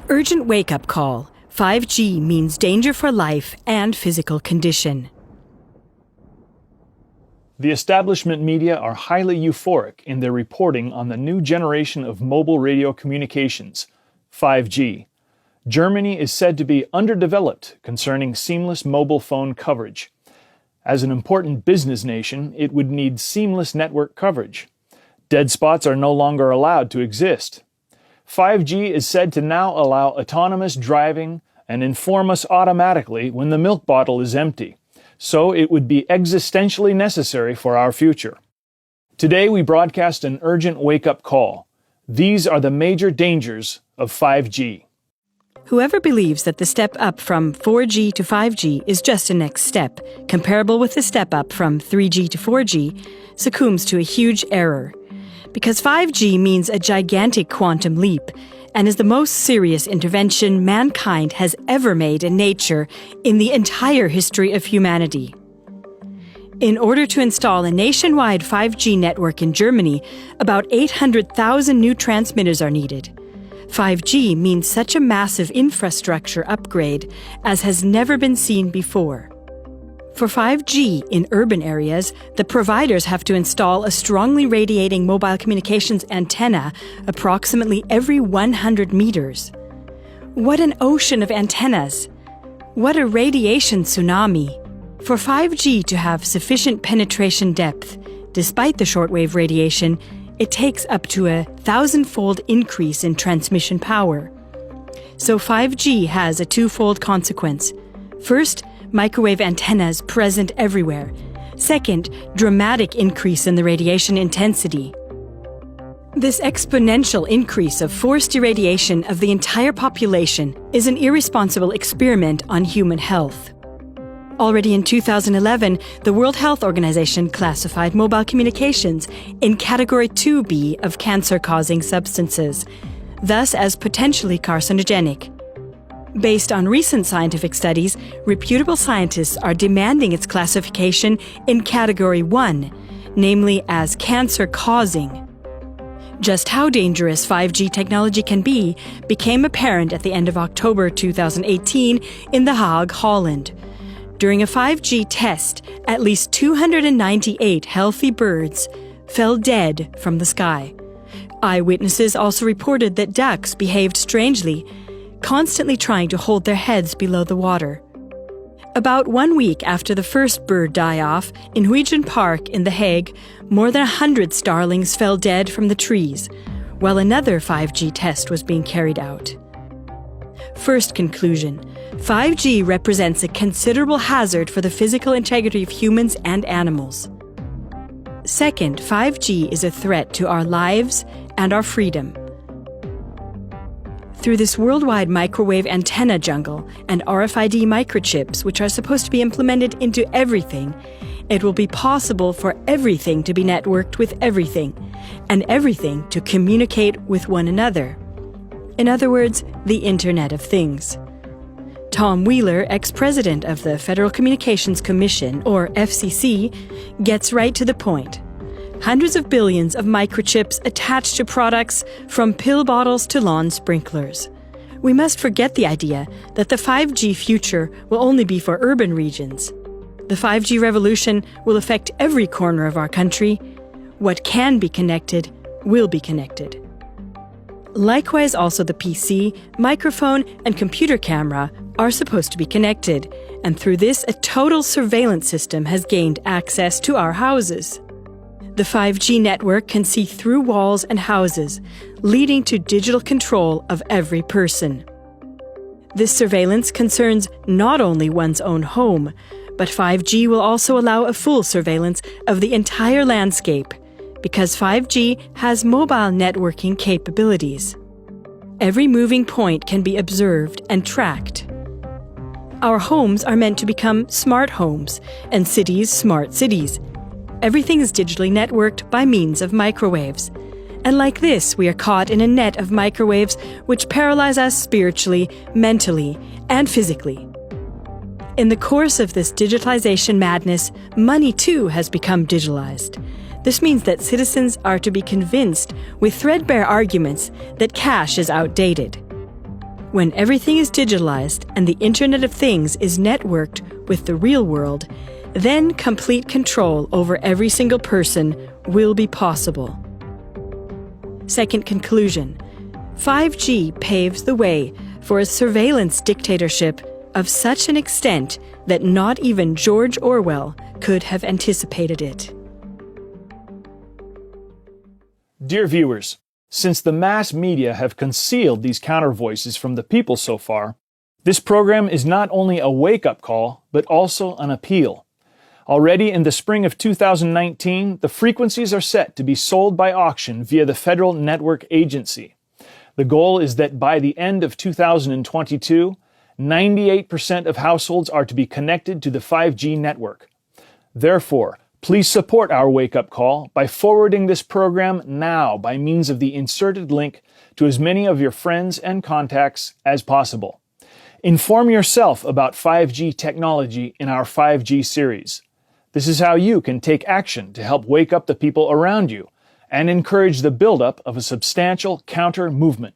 Urgent wake-up call. 5G means danger for life and physical condition. The establishment media are highly euphoric in their reporting on the new generation of mobile radio communications, 5G. Germany is said to be underdeveloped concerning seamless mobile phone coverage. As an important business nation, it would need seamless network coverage. Dead spots are no longer allowed to exist. 5G is said to now allow autonomous driving and inform us automatically when the milk bottle is empty. So it would be existentially necessary for our future. Today we broadcast an urgent wake-up call. These are the major dangers of 5G. Whoever believes that the step up from 4G to 5G is just a next step, comparable with the step up from 3G to 4G, succumbs to a huge error. Because 5G means a gigantic quantum leap and is the most serious intervention mankind has ever made in nature in the entire history of humanity. In order to install a nationwide 5G network in Germany, about 800,000 new transmitters are needed. 5G means such a massive infrastructure upgrade as has never been seen before. For 5G in urban areas, the providers have to install a strongly radiating mobile communications antenna approximately every 100 meters. What an ocean of antennas! What a radiation tsunami! For 5G to have sufficient penetration depth, despite the shortwave radiation, it takes up to a 1,000-fold increase in transmission power. So 5G has a twofold consequence. First, microwave antennas present everywhere. Second, dramatic increase in the radiation intensity. This exponential increase of forced irradiation of the entire population is an irresponsible experiment on human health. Already in 2011, the World Health Organization classified mobile communications in Category 2B of cancer-causing substances, thus as potentially carcinogenic. Based on recent scientific studies, reputable scientists are demanding its classification in Category 1, namely as cancer-causing. Just how dangerous 5G technology can be became apparent at the end of October 2018 in The Hague, Holland. During a 5G test, at least 298 healthy birds fell dead from the sky. Eyewitnesses also reported that ducks behaved strangely, constantly trying to hold their heads below the water. About 1 week after the first bird die-off, in Huygens Park in The Hague, more than 100 starlings fell dead from the trees, while another 5G test was being carried out. First conclusion: 5G represents a considerable hazard for the physical integrity of humans and animals. Second, 5G is a threat to our lives and our freedom. Through this worldwide microwave antenna jungle and RFID microchips, which are supposed to be implemented into everything, it will be possible for everything to be networked with everything, and everything to communicate with one another. In other words, the Internet of Things. Tom Wheeler, ex-president of the Federal Communications Commission, or FCC, gets right to the point. Hundreds of billions of microchips attached to products from pill bottles to lawn sprinklers. We must forget the idea that the 5G future will only be for urban regions. The 5G revolution will affect every corner of our country. What can be connected will be connected. Likewise, also the PC, microphone, and computer camera are supposed to be connected, and through this a total surveillance system has gained access to our houses. The 5G network can see through walls and houses, leading to digital control of every person. This surveillance concerns not only one's own home, but 5G will also allow a full surveillance of the entire landscape, because 5G has mobile networking capabilities. Every moving point can be observed and tracked. Our homes are meant to become smart homes, and cities smart cities. Everything is digitally networked by means of microwaves. And like this, we are caught in a net of microwaves which paralyze us spiritually, mentally, and physically. In the course of this digitalization madness, money too has become digitalized. This means that citizens are to be convinced with threadbare arguments that cash is outdated. When everything is digitalized and the Internet of Things is networked with the real world, then complete control over every single person will be possible. Second conclusion, 5G paves the way for a surveillance dictatorship of such an extent that not even George Orwell could have anticipated it. Dear viewers, since the mass media have concealed these counter voices from the people so far, this program is not only a wake-up call, but also an appeal. Already in the spring of 2019, the frequencies are set to be sold by auction via the Federal Network Agency. The goal is that by the end of 2022, 98% of households are to be connected to the 5G network. Therefore, please support our wake-up call by forwarding this program now by means of the inserted link to as many of your friends and contacts as possible. Inform yourself about 5G technology in our 5G series. This is how you can take action to help wake up the people around you and encourage the buildup of a substantial counter-movement.